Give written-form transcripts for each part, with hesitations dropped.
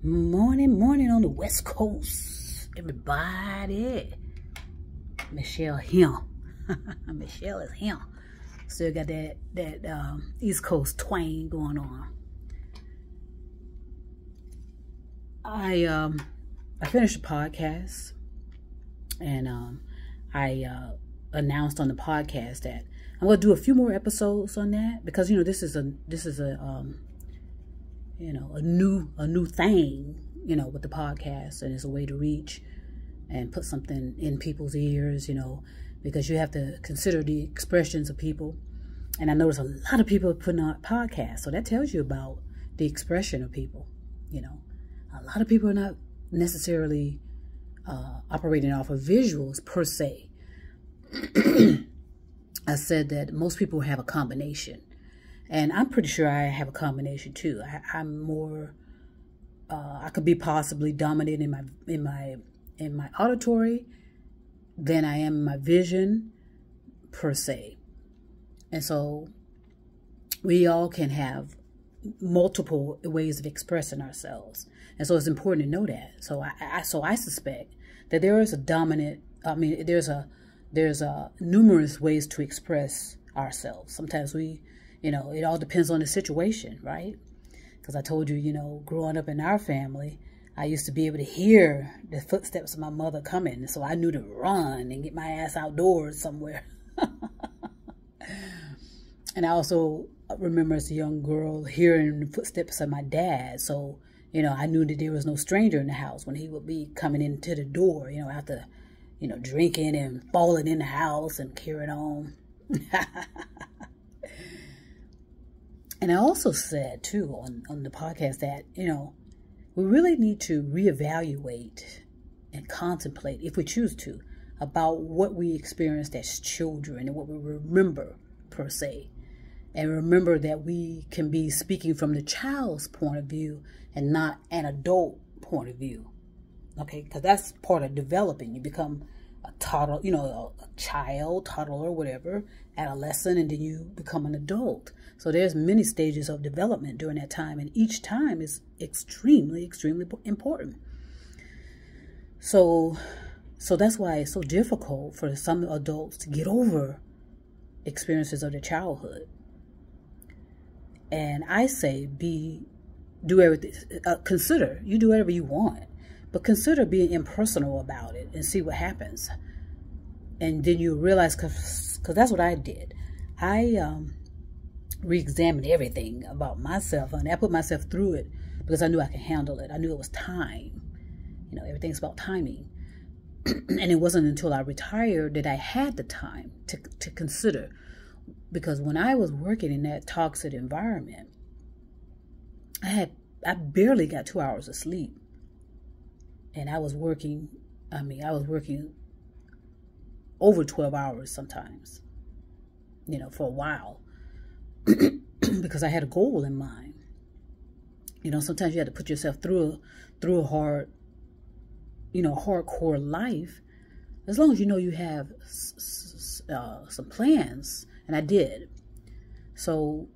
Morning on the West Coast, everybody. Michelle here. Michelle is here. Still got that East Coast twang going on. I finished the podcast, and I announced on the podcast that I'm going to do a few more episodes on that, because this is a new thing, with the podcast, and it's a way to reach and put something in people's ears, because you have to consider the expressions of people. And I notice a lot of people are putting out podcasts, so that tells you about the expression of people. A lot of people are not necessarily operating off of visuals per se. I said that most people have a combination. And I'm pretty sure I have a combination too. I'm more, I could be possibly dominant in my auditory than I am in my vision per se. And so we all can have multiple ways of expressing ourselves. And so it's important to know that. So I suspect that there is a dominant, there's numerous ways to express ourselves. Sometimes it all depends on the situation, right? Because I told you, growing up in our family, I used to be able to hear the footsteps of my mother coming. So I knew to run and get my ass outdoors somewhere. And I also remember as a young girl hearing the footsteps of my dad. So, I knew that there was no stranger in the house when he would be coming into the door, after, drinking and falling in the house and carrying on. And I also said, too, on the podcast that, we really need to reevaluate and contemplate, if we choose to, about what we experienced as children and what we remember, per se. And remember that we can be speaking from the child's point of view and not an adult point of view. Okay? Because that's part of developing. You become a toddler, a child, toddler, whatever, adolescent, and then you become an adult. So there's many stages of development during that time, and each time is extremely, extremely important. So that's why it's so difficult for some adults to get over experiences of their childhood. And I say, do everything. Consider, you do whatever you want, but consider being impersonal about it and see what happens. And then you realize, because that's what I did. I re-examined everything about myself, and I put myself through it because I knew I could handle it. I knew it was time. Everything's about timing. And it wasn't until I retired that I had the time to consider. Because when I was working in that toxic environment, I barely got 2 hours of sleep. And I was working over 12 hours sometimes, for a while. Because I had a goal in mind. Sometimes you have to put yourself through a hard, hardcore life, as long as you have some plans. And I did. So,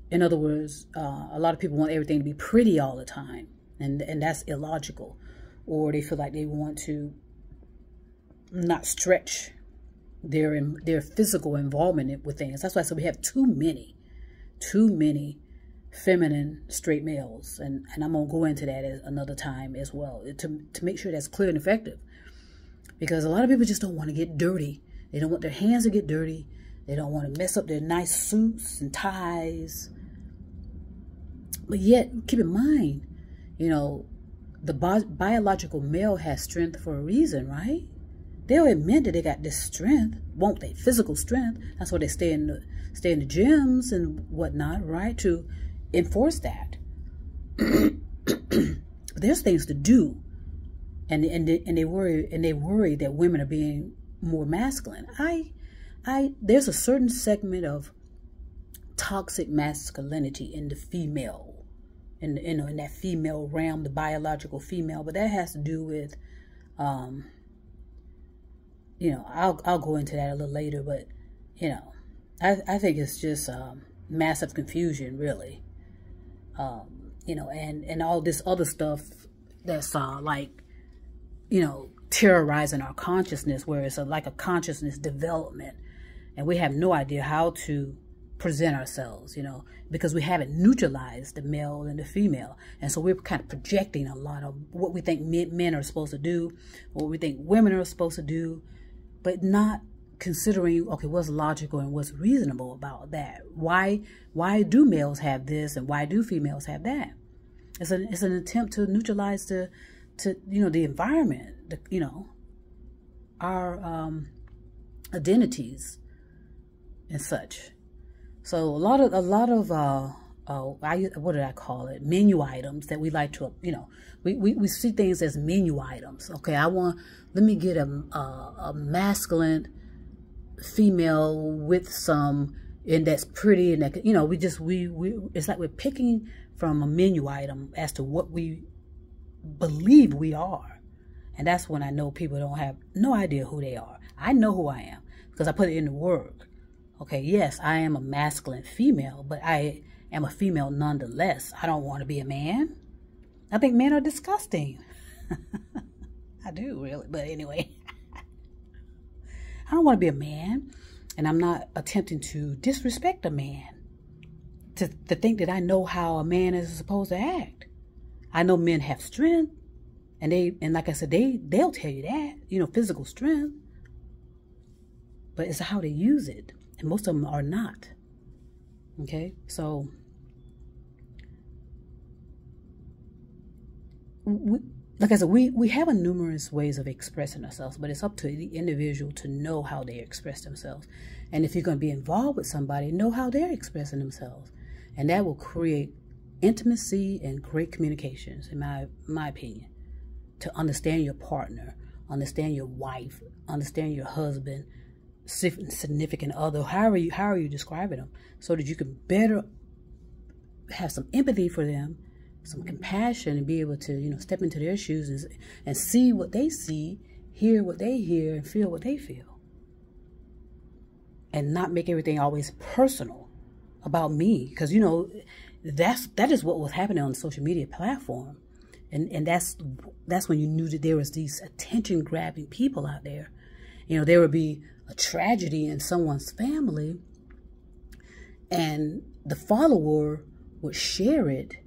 in other words, a lot of people want everything to be pretty all the time, and that's illogical. Or they feel like they want to not stretch their physical involvement with things. That's why I said we have too many feminine straight males, and I'm gonna go into that another time as well to make sure that's clear and effective. Because a lot of people just don't want to get dirty. They don't want their hands to get dirty. They don't want to mess up their nice suits and ties. But yet, keep in mind, the biological male has strength for a reason, right? They'll admit that they got this strength, won't they? Physical strength. That's why they stay in the gyms and whatnot, right? To enforce that. But there's things to do, and they worry that women are being more masculine. There's a certain segment of toxic masculinity in the female, in that female realm, the biological female, but that has to do with, I'll go into that a little later, but, I think it's just massive confusion, really. And all this other stuff like, you know, terrorizing our consciousness, where it's like a consciousness development, and we have no idea how to present ourselves, you know, because we haven't neutralized the male and the female. And so we're kind of projecting a lot of what we think men are supposed to do, what we think women are supposed to do, but not considering, okay, what's logical and what's reasonable about that. Why do males have this and why do females have that? It's an attempt to neutralize the environment, our identities and such. So a lot of what did I call it? Menu items that we like to, we see things as menu items. Okay, let me get a masculine female with some, and that's pretty, and that, it's like we're picking from a menu item as to what we believe we are. And that's when I know people don't have no idea who they are. I know who I am because I put it in the work. Okay, yes, I am a masculine female, but I am a female nonetheless. I don't want to be a man. I think men are disgusting. I do, really. But anyway, I don't want to be a man, and I'm not attempting to disrespect a man, to think that I know how a man is supposed to act. I know men have strength, and like I said, they'll tell you that, physical strength, but it's how they use it. And most of them are not. Okay, so like I said, we have numerous ways of expressing ourselves, but it's up to the individual to know how they express themselves. And if you're going to be involved with somebody, know how they're expressing themselves, and that will create intimacy and great communications, in my opinion. To understand your partner, understand your wife, understand your husband, significant other, how are you describing them, so that you can better have some empathy for them, some compassion, and be able to step into their shoes and see what they see, hear what they hear, and feel what they feel, and not make everything always personal about me, because that is what was happening on the social media platform, and that's when you knew that there was these attention grabbing people out there. There would be a tragedy in someone's family, and the follower would share it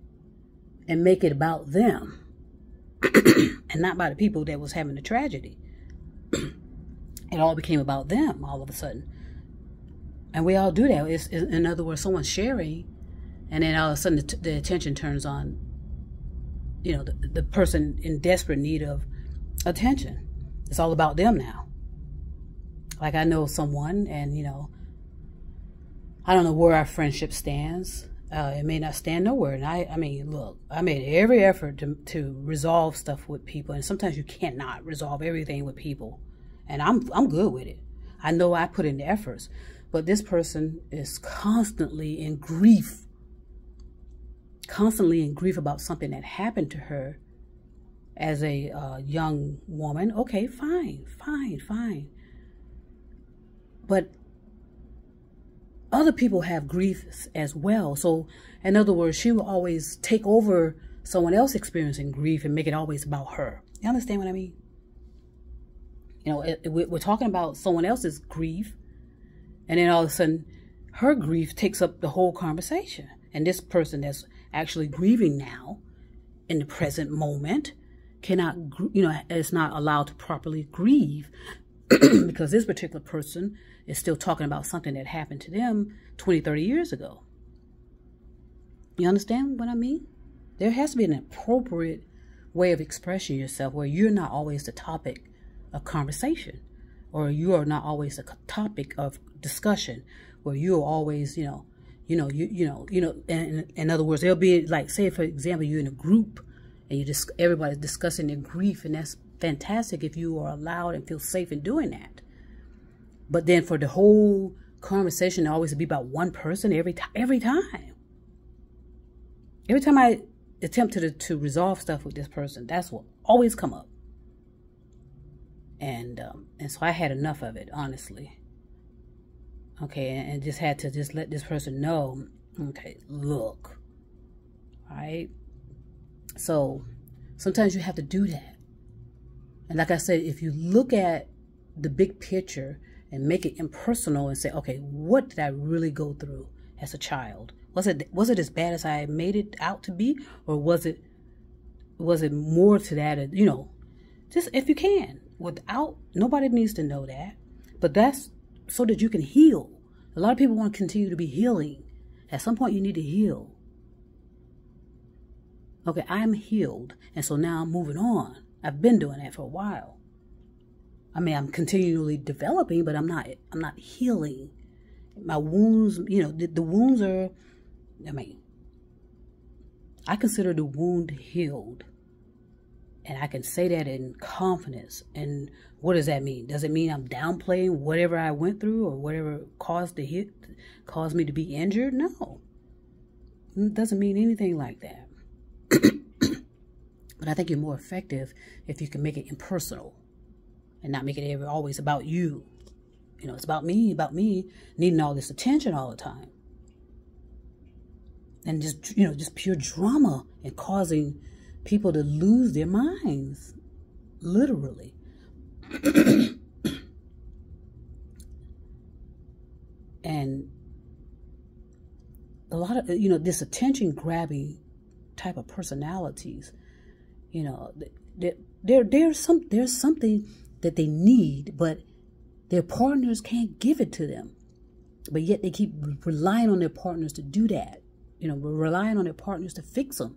and make it about them and not about the people that was having the tragedy. It all became about them all of a sudden. And we all do that. In other words, someone's sharing, and then all of a sudden the attention turns on, the person in desperate need of attention. It's all about them now. Like, I know someone, and, I don't know where our friendship stands. It may not stand nowhere. And I mean, look, I made every effort to resolve stuff with people. And sometimes you cannot resolve everything with people. And I'm good with it. I know I put in the efforts. But this person is constantly in grief about something that happened to her as a young woman. Okay, fine. But other people have grief as well. So, in other words, she will always take over someone else experiencing grief and make it always about her. You understand what I mean? We're talking about someone else's grief, and then all of a sudden, her grief takes up the whole conversation. And this person that's actually grieving now, in the present moment, cannot, is not allowed to properly grieve because this particular person is still talking about something that happened to them 20, 30 years ago. You understand what I mean? There has to be an appropriate way of expressing yourself where you're not always the topic of conversation, or you are not always the topic of discussion, where you're always, in other words, there'll be, like, say, for example, you're in a group and everybody's discussing their grief, and that's fantastic if you are allowed and feel safe in doing that. But then for the whole conversation to always be about one person every time. Every time I attempt to resolve stuff with this person, that's what always come up. And so I had enough of it, honestly. Okay, and just had to just let this person know, okay, look, all right? So Sometimes you have to do that. And like I said, if you look at the big picture and make it impersonal and say, okay, what did I really go through as a child? Was it as bad as I made it out to be? Or was it more to that? You know, just if you can, nobody needs to know that. But that's so that you can heal. A lot of people want to continue to be healing. At some point you need to heal. Okay, I'm healed. And so now I'm moving on. I've been doing that for a while. I mean, I'm continually developing, but I'm not healing. My wounds, you know, the wounds are, I consider the wound healed. And I can say that in confidence. And what does that mean? Does it mean I'm downplaying whatever I went through or whatever caused me to be injured? No. It doesn't mean anything like that. But I think you're more effective if you can make it impersonal and not make it always about you. You know, it's about me needing all this attention all the time. And just, you know, just pure drama and causing people to lose their minds, literally. And a lot of, you know, this attention grabbing type of personalities, you know, there's something that they need, but their partners can't give it to them. But yet they keep relying on their partners to do that. You know, relying on their partners to fix them.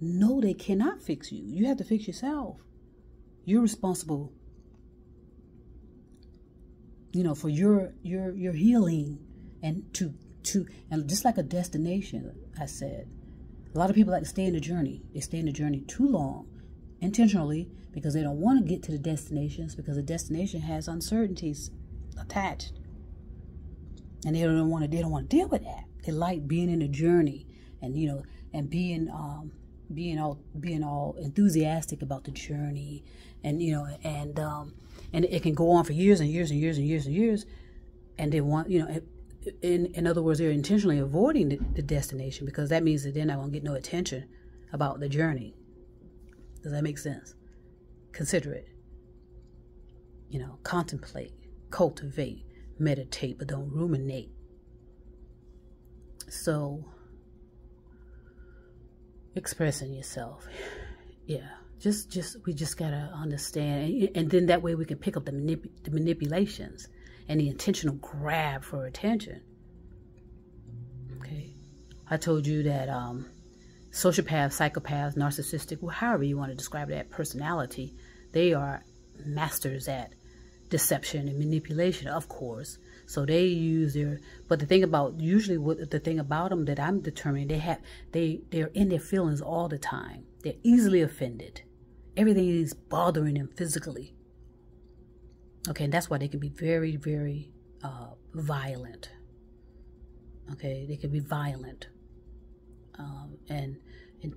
No, they cannot fix you. You have to fix yourself. You're responsible, you know, for your healing and and just like a destination, I said. A lot of people like to stay in the journey. They stay in the journey too long, intentionally, because they don't want to get to the destinations, because the destination has uncertainties attached. And they don't want to deal with that. They like being in the journey and, you know, and being all enthusiastic about the journey, and, you know, and it can go on for years and years and years and years and years. And they want, you know, in other words, they're intentionally avoiding the destination, because that means that they're not going to get no attention about the journey. Does that make sense? Consider it. You know, contemplate, cultivate, meditate, but don't ruminate. So, expressing yourself, yeah. We just gotta understand, and then that way we can pick up the manipulations and the intentional grab for attention. Okay, I told you that sociopaths, psychopaths, narcissistic, well, however you want to describe that personality, they are masters at deception and manipulation, of course. So they use but the thing about them that I'm determining, they're in their feelings all the time. They're easily offended. Everything is bothering them physically. Okay, and that's why they can be very, very violent. Okay, they can be violent. And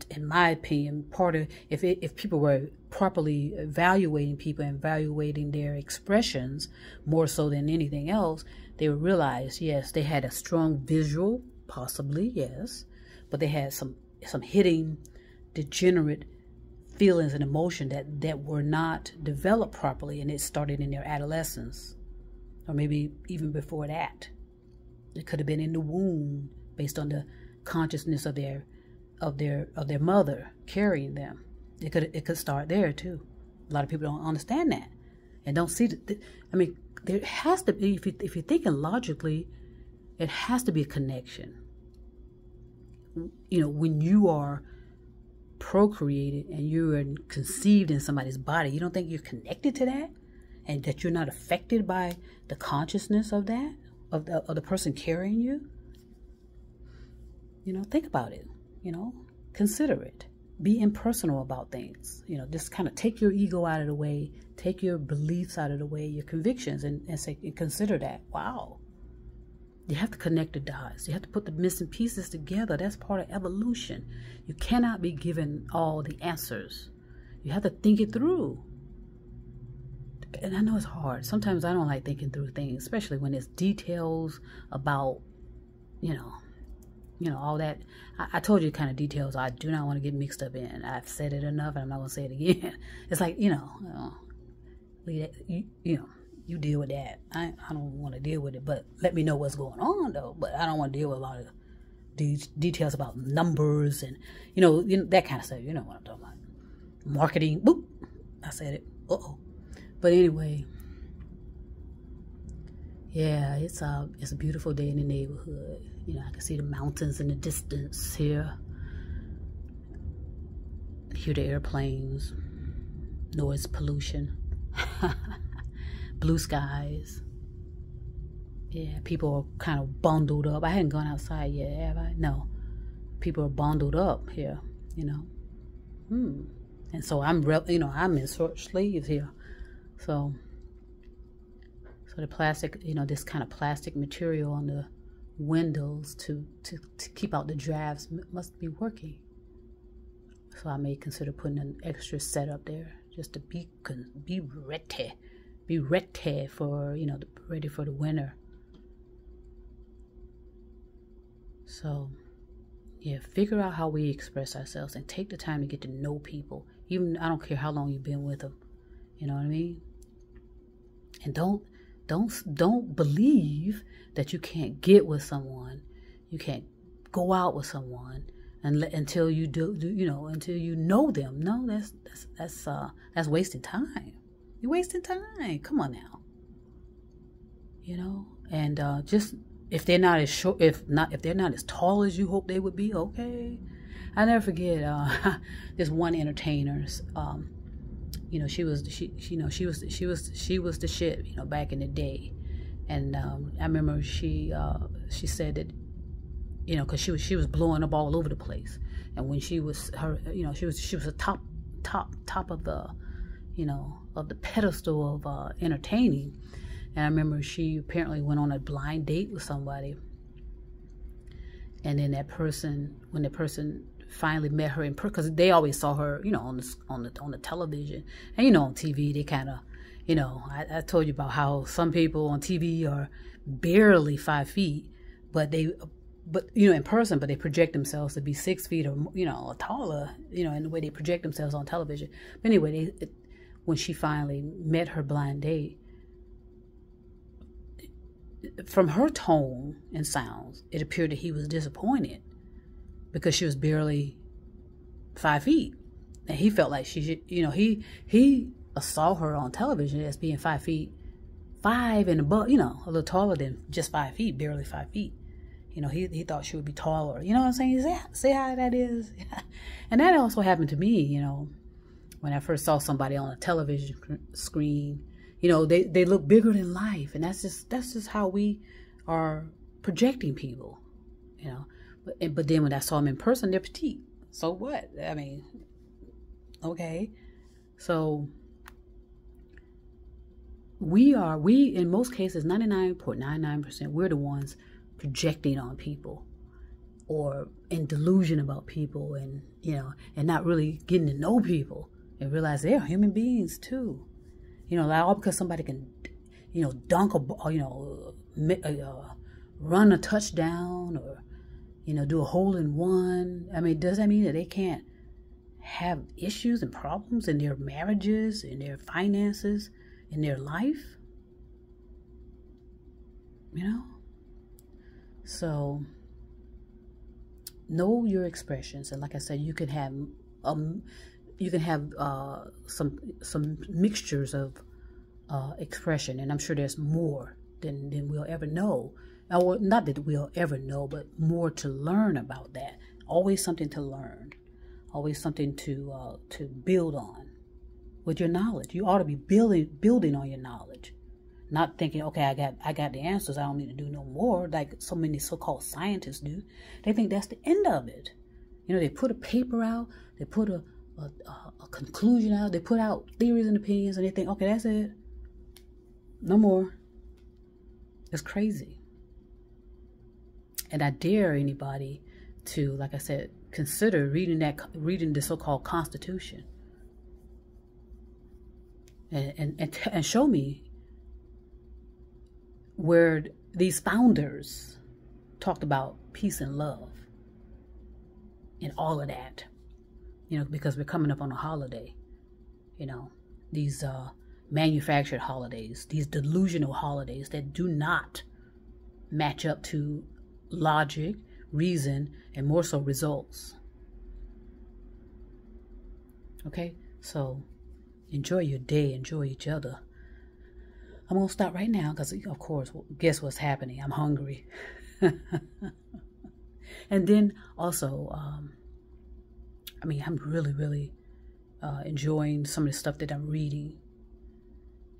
in my opinion, part of if people were properly evaluating people and evaluating their expressions more so than anything else, they would realize, yes, they had a strong visual, possibly, yes, but they had some hidden, degenerate feelings and emotion that were not developed properly, and it started in their adolescence, or maybe even before that. It could have been in the womb, based on the consciousness of their mother carrying them. It could start there too. A lot of people don't understand that and don't see that. I mean, there has to be, if you're thinking logically, it has to be a connection. You know, when you are procreated and you are conceived in somebody's body, you don't think you're connected to that, and that you're not affected by the consciousness of that, of the person carrying you? You know, think about it. You know, consider it. Be impersonal about things. You know, just kind of take your ego out of the way, take your beliefs out of the way, your convictions, and consider that. Wow. You have to connect the dots. You have to put the missing pieces together. That's part of evolution. You cannot be given all the answers. You have to think it through. And I know it's hard. Sometimes I don't like thinking through things, especially when it's details about, you know, you know, all that. I told you the kind of details I do not want to get mixed up in. I've said it enough, and I'm not going to say it again. It's like, you know, you deal with that. I don't want to deal with it, but let me know what's going on, though. But I don't want to deal with a lot of these details about numbers and, you know, that kind of stuff. You know what I'm talking about. Marketing. Boop. I said it. Uh-oh. But anyway, yeah, it's a beautiful day in the neighborhood. You know, I can see the mountains in the distance here. Hear the airplanes, noise pollution, blue skies. Yeah, people are kind of bundled up. I hadn't gone outside yet, have I? No. People are bundled up here, you know. And so I'm in short sleeves here. So the plastic, you know, this kind of plastic material on the windows to keep out the drafts must be working. So I may consider putting an extra set up there just to be ready for, you know, ready for the winter. So yeah, figure out how we express ourselves and take the time to get to know people. Even, I don't care how long you've been with them. You know what I mean? And don't believe that you can't get with someone, you can't go out with someone until you until you know them. No, that's wasting time. You're wasting time. Come on now. You know, and just if they're not as short, if they're not as tall as you hope they would be, okay. I never forget this one entertainer. You know, she was the shit, you know, back in the day. And I remember she said that, you know, because she was blowing up all over the place. And when she was a top of the, you know, of the pedestal of entertaining. And I remember she apparently went on a blind date with somebody. And then when the person finally met her in person, because they always saw her, you know, on the television, and you know, on TV they kind of, you know, I told you about how some people on TV are barely 5 feet, but you know, in person, but they project themselves to be 6 feet or, you know, or taller, you know, in the way they project themselves on television. But anyway, when she finally met her blind date, from her tone and sounds, it appeared that he was disappointed because she was barely 5 feet. And he felt like she should, you know, he saw her on television as being 5 feet, 5 and above, you know, a little taller than just 5 feet, barely 5 feet. You know, he thought she would be taller. You know what I'm saying? See how that is? And that also happened to me, you know, when I first saw somebody on a television screen. You know, they look bigger than life, and that's just how we are projecting people, you know. But then when I saw them in person, they're petite. So what? I mean, okay. So we in most cases, 99.99%, we're the ones projecting on people or in delusion about people, and, you know, and not really getting to know people and realize they're human beings too. You know, like all because somebody can, you know, dunk a ball, you know, run a touchdown or, you know, do a hole-in-one. I mean, does that mean that they can't have issues and problems in their marriages, in their finances, in their life? You know? So, know your expressions. And like I said, you can have some mixtures of expression, and I'm sure there's more than we'll ever know. Or not that we'll ever know, but more to learn about that. Always something to learn. Always something to build on with your knowledge. You ought to be building on your knowledge, not thinking, okay, I got the answers, I don't need to do no more, like so many so-called scientists do. They think that's the end of it. You know, they put a paper out, they put a conclusion out, they put out theories and opinions, and they think, okay, that's it, no more. It's crazy. And I dare anybody to, like I said, consider reading the so-called Constitution, and show me where these founders talked about peace and love. and all of that, because we're coming up on a holiday, these manufactured holidays, these delusional holidays that do not match up to logic, reason, and more so results. Okay, so enjoy your day, enjoy each other. I'm going to stop right now because, of course, guess what's happening? I'm hungry. And then also, I'm really, really enjoying some of the stuff that I'm reading.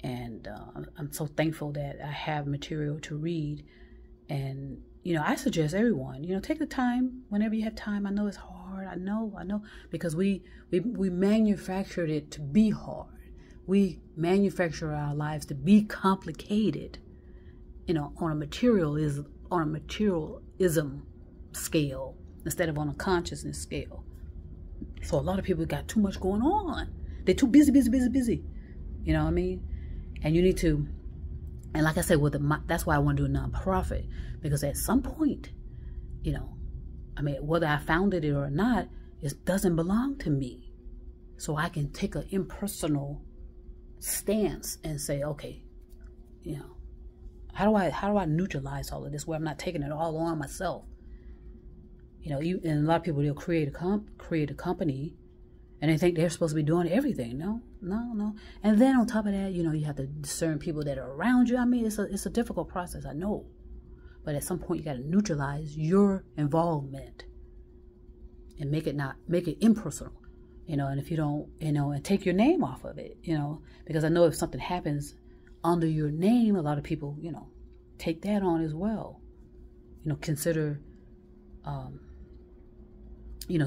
And I'm so thankful that I have material to read. And, I suggest everyone, take the time whenever you have time. I know it's hard. I know, because we manufactured it to be hard. We manufacture our lives to be complicated, on a materialism scale instead of on a consciousness scale. So a lot of people got too much going on. They're too busy. You know what I mean? And you need to, and like I said, that's why I want to do a nonprofit, because at some point, whether I founded it or not, it doesn't belong to me. So I can take an impersonal stance and say, okay, how do I neutralize all of this where I'm not taking it all on myself? And a lot of people, they'll create a company and they think they're supposed to be doing everything. No. And then on top of that, you have to discern people that are around you. It's a difficult process, I know. But at some point you got to neutralize your involvement and make it impersonal. And if you don't, and take your name off of it, because I know if something happens under your name, a lot of people, take that on as well. Consider,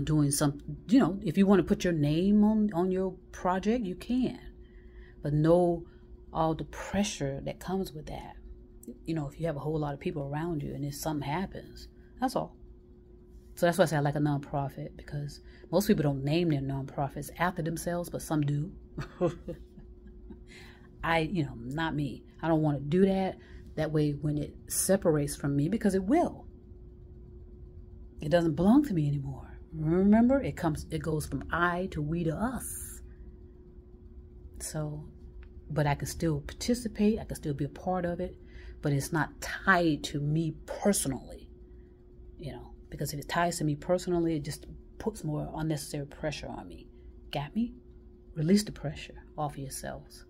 doing some, if you want to put your name on your project, you can, but know all the pressure that comes with that. If you have a whole lot of people around you and if something happens, that's all. So that's why I say I like a nonprofit, because most people don't name their nonprofits after themselves, but some do. Not me. I don't want to do that. That way, when it separates from me, because it will, it doesn't belong to me anymore. Remember, it goes from I to we to us. So, but I can still participate. I can still be a part of it, but it's not tied to me personally. Because if it ties to me personally, it just puts more unnecessary pressure on me. Got me? Release the pressure off of yourselves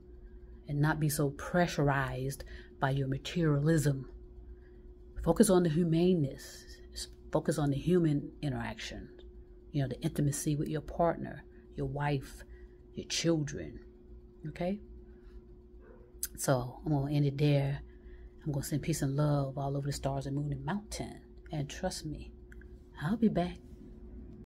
and not be so pressurized by your materialism. Focus on the humaneness. Focus on the human interaction. The intimacy with your partner, your wife, your children. Okay? So I'm going to end it there. I'm going to send peace and love all over the stars and moon and mountain. And trust me, I'll be back.